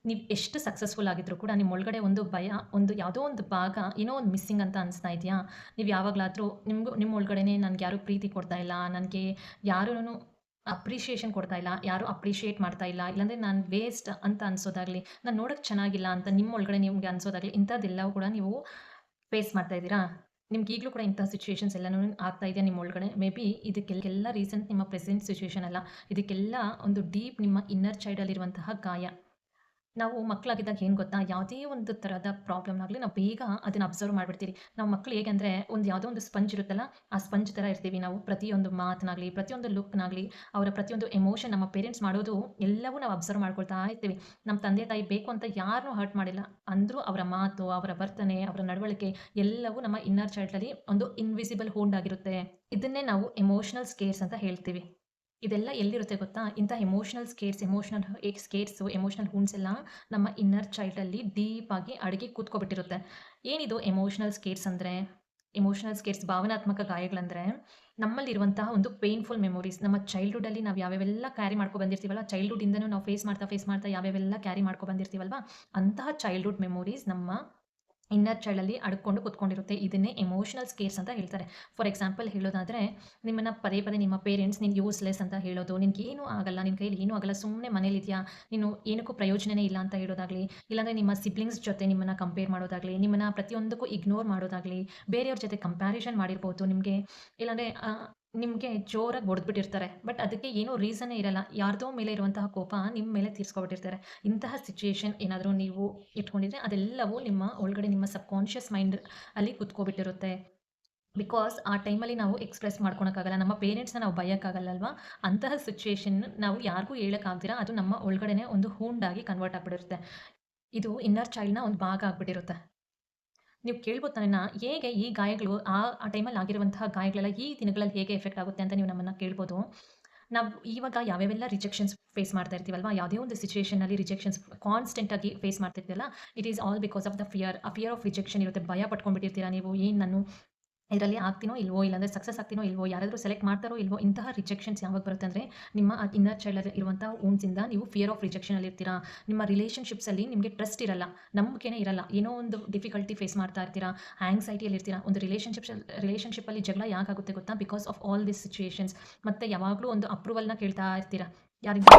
ನೀವು ಎಷ್ಟು ಸಕ್ಸಸ್‌ಫುಲ್ ಆಗಿದ್ರು ಕೂಡ ನಿಮ್ಮ ಒಳಗಡೆ ಒಂದು ಭಯ, ಒಂದು ಯಾವುದೋ ಒಂದು ಭಾಗ ಏನೋ ಒಂದು ಮಿಸ್ಸಿಂಗ್ ಅಂತ ಅನಿಸ್ತಾ ಇದೆಯಾ? ನೀವು ಯಾವಾಗಲಾದರೂ ನಿಮ್ಮ ಒಳಗಡೆನೇ ನನ್ಗೆ ಯಾರೂ ಪ್ರೀತಿ ಕೊಡ್ತಾ ಇಲ್ಲ, ನನಗೆ ಯಾರೂನು ಅಪ್ರಿಷಿಯೇಷನ್ ಕೊಡ್ತಾ ಇಲ್ಲ, ಯಾರೂ ಅಪ್ರಿಷಿಯೇಟ್ ಮಾಡ್ತಾ ಇಲ್ಲ, ಇಲ್ಲಾಂದ್ರೆ ನಾನು ವೇಸ್ಟ್ ಅಂತ ಅನ್ಸೋದಾಗ್ಲಿ, ನಾನು ನೋಡೋಕ್ಕೆ ಚೆನ್ನಾಗಿಲ್ಲ ಅಂತ ನಿಮ್ಮ ಒಳಗಡೆ ನಿಮ್ಗೆ ಅನ್ಸೋದಾಗ್ಲಿ, ಇಂಥದ್ದೆಲ್ಲವೂ ಕೂಡ ನೀವು ಫೇಸ್ ಮಾಡ್ತಾ ಇದ್ದೀರಾ? ನಿಮ್ಗೆ ಈಗಲೂ ಕೂಡ ಇಂಥ ಸಿಚುಯೇಷನ್ಸ್ ಎಲ್ಲನೂ ಆಗ್ತಾ ಇದೆಯಾ ನಿಮ್ಮ ಒಳಗಡೆ? ಮೇ ಬಿ ಇದಕ್ಕೆಲ್ಲ ರೀಸನ್ ನಿಮ್ಮ ಪ್ರೆಸೆಂಟ್ ಸಿಚುಯೇಷನ್ ಅಲ್ಲ. ಇದಕ್ಕೆಲ್ಲ ಒಂದು ಡೀಪ್ ನಿಮ್ಮ ಇನ್ನರ್ ಚೈಲ್ಡಲ್ಲಿರುವಂತಹ ಗಾಯ. ನಾವು ಮಕ್ಕಳಾಗಿದ್ದಾಗ ಏನು ಗೊತ್ತಾ? ಯಾವುದೇ ಒಂದು ಥರದ ಪ್ರಾಬ್ಲಮ್‌ನಾಗಲಿ ನಾವು ಬೇಗ ಅದನ್ನ ಅಬ್ಸರ್ವ್ ಮಾಡ್ಬಿಡ್ತೀವಿ. ನಾವು ಮಕ್ಕಳು ಹೇಗೆ ಅಂದರೆ ಒಂದು ಯಾವುದೋ ಒಂದು ಸ್ಪಂಜ್ ಇರುತ್ತಲ್ಲ, ಆ ಸ್ಪಂಜ್ ಥರ ಇರ್ತೀವಿ ನಾವು. ಪ್ರತಿಯೊಂದು ಮಾತನಾಗಲಿ, ಪ್ರತಿಯೊಂದು ಲುಕ್‌ನಾಗಲಿ, ಅವರ ಪ್ರತಿಯೊಂದು ಎಮೋಷನ್ ನಮ್ಮ ಪೇರೆಂಟ್ಸ್ ಮಾಡೋದು ಎಲ್ಲವೂ ನಾವು ಅಬ್ಸರ್ವ್ ಮಾಡ್ಕೊಳ್ತಾ ಇರ್ತೀವಿ. ನಮ್ಮ ತಂದೆ ತಾಯಿ ಬೇಕು ಅಂತ ಯಾರನ್ನೂ ಹರ್ಟ್ ಮಾಡಿಲ್ಲ. ಅಂದ್ರೂ ಅವರ ಮಾತು, ಅವರ ವರ್ತನೆ, ಅವರ ನಡವಳಿಕೆ ಎಲ್ಲವೂ ನಮ್ಮ ಇನ್ನರ್ ಚೈಲ್ಡಲ್ಲಿ ಒಂದು ಇನ್ವಿಸಿಬಲ್ ವೂಂಡ್ ಆಗಿರುತ್ತೆ. ಇದನ್ನೇ ನಾವು ಎಮೋಷನಲ್ ಸ್ಕೇರ್ಸ್ ಅಂತ ಹೇಳ್ತೀವಿ. ಇದೆಲ್ಲ ಎಲ್ಲಿರುತ್ತೆ ಗೊತ್ತಾ? ಇಂಥ ಎಮೋಷನಲ್ ವೂಂಡ್ಸ್ ಎಲ್ಲ ನಮ್ಮ ಇನ್ನರ್ ಚೈಲ್ಡಲ್ಲಿ ಡೀಪ್ ಆಗಿ ಅಡಗಿ ಕೂತ್ಕೊಬಿಟ್ಟಿರುತ್ತೆ. ಏನಿದು ಎಮೋಷನಲ್ ಸ್ಕೇರ್ಸ್ ಅಂದ್ರೆ? ಎಮೋಷನಲ್ ಸ್ಕೇರ್ಸ್ ಭಾವನಾತ್ಮಕ ಗಾಯಗಳಂದ್ರೆ, ನಮ್ಮಲ್ಲಿರುವಂತಹ ಒಂದು ಪೇನ್‌ಫುಲ್ ಮೆಮೊರೀಸ್ ನಮ್ಮ ಚೈಲ್ಡ್‌ಹುಡ್ಡಲ್ಲಿ ನಾವು ಯಾವ್ಯಾವೆಲ್ಲ ಕ್ಯಾರಿ ಮಾಡ್ಕೊ ಬಂದಿರ್ತೀವಲ್ಲ, ಚೈಲ್ಡ್‌ಹುಡ್ಡಿಂದನೂ ನಾವು ಫೇಸ್ ಮಾಡ್ತಾ ಯಾವ್ಯಾವೆಲ್ಲ ಕ್ಯಾರಿ ಮಾಡ್ಕೊ ಬಂದಿರ್ತೀವಲ್ವಾ, ಅಂತಹ ಚೈಲ್ಡ್‌ಹುಡ್ ಮೆಮೊರೀಸ್ ನಮ್ಮ ಇನ್ನರ್ ಚೈಲ್ಡಲ್ಲಿ ಅಡ್ಕೊಂಡು ಕೂತ್ಕೊಂಡಿರುತ್ತೆ. ಇದನ್ನೇ ಎಮೋಷನಲ್ ಸ್ಕೇರ್ಸ್ ಅಂತ ಹೇಳ್ತಾರೆ. ಫಾರ್ ಎಕ್ಸಾಂಪಲ್ ಹೇಳೋದಾದ್ರೆ, ನಿಮ್ಮನ್ನ ಪದೇ ಪದೇ ನಿಮ್ಮ ಪೇರೆಂಟ್ಸ್ ನೀನು ಯೂಸ್‌ಲೆಸ್ ಅಂತ ಹೇಳೋದು, ನಿನ್ಗೇನು ಆಗಲ್ಲ, ನಿನ್ನ ಕೈಯಲ್ಲಿ ಏನೂ ಆಗಲ್ಲ, ಸುಮ್ಮನೆ ಮನೇಲಿದ್ಯಾ, ನೀನು ಏನಕ್ಕೂ ಪ್ರಯೋಜನನೇ ಇಲ್ಲ ಅಂತ ಹೇಳೋದಾಗ್ಲಿ, ಇಲ್ಲಾಂದ್ರೆ ನಿಮ್ಮ ಸಿಬ್ಲಿಂಗ್ಸ್ ಜೊತೆ ನಿಮ್ಮನ್ನ ಕಂಪೇರ್ ಮಾಡೋದಾಗ್ಲಿ, ನಿಮ್ಮನ್ನ ಪ್ರತಿಯೊಂದಕ್ಕೂ ಇಗ್ನೋರ್ ಮಾಡೋದಾಗ್ಲಿ, ಬೇರೆಯವ್ರ ಜೊತೆ ಕಂಪ್ಯಾರಿಸನ್ ಮಾಡಿರ್ಬೋದು ನಿಮ್ಗೆ. ಇಲ್ಲಾಂದ್ರೆ ನಿಮ್ಗೆ ಜೋರಾಗಿ ಹೊಡೆದ್ಬಿಟ್ಟಿರ್ತಾರೆ. ಬಟ್ ಅದಕ್ಕೆ ಏನೂ ರೀಸನ್ನೇ ಇರಲ್ಲ. ಯಾರ್ದೋ ಮೇಲೆ ಇರುವಂತಹ ಕೋಪ ನಿಮ್ಮ ಮೇಲೆ ತೀರ್ಸ್ಕೊಬಿಟ್ಟಿರ್ತಾರೆ. ಇಂತಹ ಸಿಚುಯೇಷನ್ ಏನಾದರೂ ನೀವು ಇಟ್ಕೊಂಡಿದ್ರೆ ಅದೆಲ್ಲವೂ ನಿಮ್ಮ ಒಳಗಡೆ ನಿಮ್ಮ ಸಬ್‌ಕಾನ್ಷಿಯಸ್ ಮೈಂಡ್ ಅಲ್ಲಿ ಕುತ್ಕೊಬಿಟ್ಟಿರುತ್ತೆ. ಬಿಕಾಸ್ ಆ ಟೈಮಲ್ಲಿ ನಾವು ಎಕ್ಸ್‌ಪ್ರೆಸ್ ಮಾಡ್ಕೊಳಕ್ಕಾಗಲ್ಲ. ನಮ್ಮ ಪೇರೆಂಟ್ಸ್‌ನ ನಾವು ಬೈಯಕ್ಕಾಗಲ್ಲಲ್ವಾ? ಅಂತಹ ಸಿಚುಯೇಷನ್ ನಾವು ಯಾರಿಗೂ ಹೇಳಕ್ಕಾಗ್ದಿರ ಅದು ನಮ್ಮ ಒಳಗಡೆನೇ ಒಂದು ಹೂಂಡಾಗಿ ಕನ್ವರ್ಟ್ ಆಗ್ಬಿಟ್ಟಿರುತ್ತೆ. ಇದು ಇನ್ನರ್ ಚೈಲ್ಡ್‌ನ ಒಂದು ಭಾಗ ಆಗ್ಬಿಟ್ಟಿರುತ್ತೆ. ನೀವು ಕೇಳ್ಬೋದು ನನ್ನನ್ನ, ಹೇಗೆ ಈ ಗಾಯಗಳು ಆ ಟೈಮಲ್ಲಿ ಆಗಿರುವಂತಹ ಗಾಯಗಳೆಲ್ಲ ಈ ದಿನಗಳಲ್ಲಿ ಹೇಗೆ ಎಫೆಕ್ಟ್ ಆಗುತ್ತೆ ಅಂತ ನೀವು ನಮ್ಮನ್ನ ಕೇಳ್ಬೋದು. ನಾವು ಇವಾಗ ಯಾವ್ಯಾವೆಲ್ಲ ರಿಜೆಕ್ಷನ್ಸ್ ಫೇಸ್ ಮಾಡ್ತಾ ಇರ್ತೀವಲ್ವಾ, ಯಾವುದೇ ಒಂದು ಸಿಚುಯೇಷನ್‌ನಲ್ಲಿ ರಿಜೆಕ್ಷನ್ಸ್ ಕಾನ್ಸ್ಟೆಂಟ್ ಆಗಿ ಫೇಸ್ ಮಾಡ್ತಿರ್ತೀವಲ್ಲ, it is all because of the fear. ಆ ಫಿಯರ್ ಆಫ್ ರಿಜೆಕ್ಷನ್ ಇರುತ್ತೆ. ಭಯ ಪಟ್ಕೊಂಡ್ಬಿಟ್ಟಿರ್ತೀರಾ ನೀವು. ಏನು ನಾನು ಇದರಲ್ಲಿ ಆಗ್ತೀನೋ ಇಲ್ವೋ, ಇಲ್ಲಾಂದ್ರೆ ಸಕ್ಸಸ್ ಆಗ್ತೀನೋ ಇಲ್ವೋ, ಯಾರಾದರೂ ಸೆಲೆಕ್ಟ್ ಮಾಡ್ತಾರೋ ಇಲ್ವೋ, ಇಂತಹ ರಿಜೆಕ್ಷನ್ಸ್ ಯಾವಾಗ ಬರುತ್ತೆ ಅಂದರೆ, ನಿಮ್ಮ ಇನ್ನರ್ ಚೈಲ್ಡಲ್ಲಿ ಇರುವಂತಹ ವೂಂಡ್ಸಿಂದ ನೀವು ಫಿಯರ್ ಆಫ್ ರಿಜೆಕ್ಷನಲ್ಲಿ ಇರ್ತೀರಾ. ನಿಮ್ಮ ರಿಲೇಷನ್‌ಶಿಪ್ಸಲ್ಲಿ ನಿಮಗೆ ಟ್ರಸ್ಟ್ ಇರಲ್ಲ, ನಂಬಿಕೆನೇ ಇರಲ್ಲ. ಏನೋ ಒಂದು ಡಿಫಿಕಲ್ಟಿ ಫೇಸ್ ಮಾಡ್ತಾ ಇರ್ತೀರಾ, ಆಂಕ್ಸೈಟಿಯಲ್ಲಿ ಇರ್ತೀರಾ. ಒಂದು ರಿಲೇಷನ್‌ಶಿಪ್ಪಲ್ಲಿ ಜಗಳ ಯಾಕಾಗುತ್ತೆ ಗೊತ್ತಾ? Because of all these situations. ಮತ್ತೆ ಯಾವಾಗಲೂ ಒಂದು ಅಪ್ರೂವಲ್‌ನ ಕೇಳ್ತಾ ಇರ್ತೀರಾ. ಯಾರಿಂದ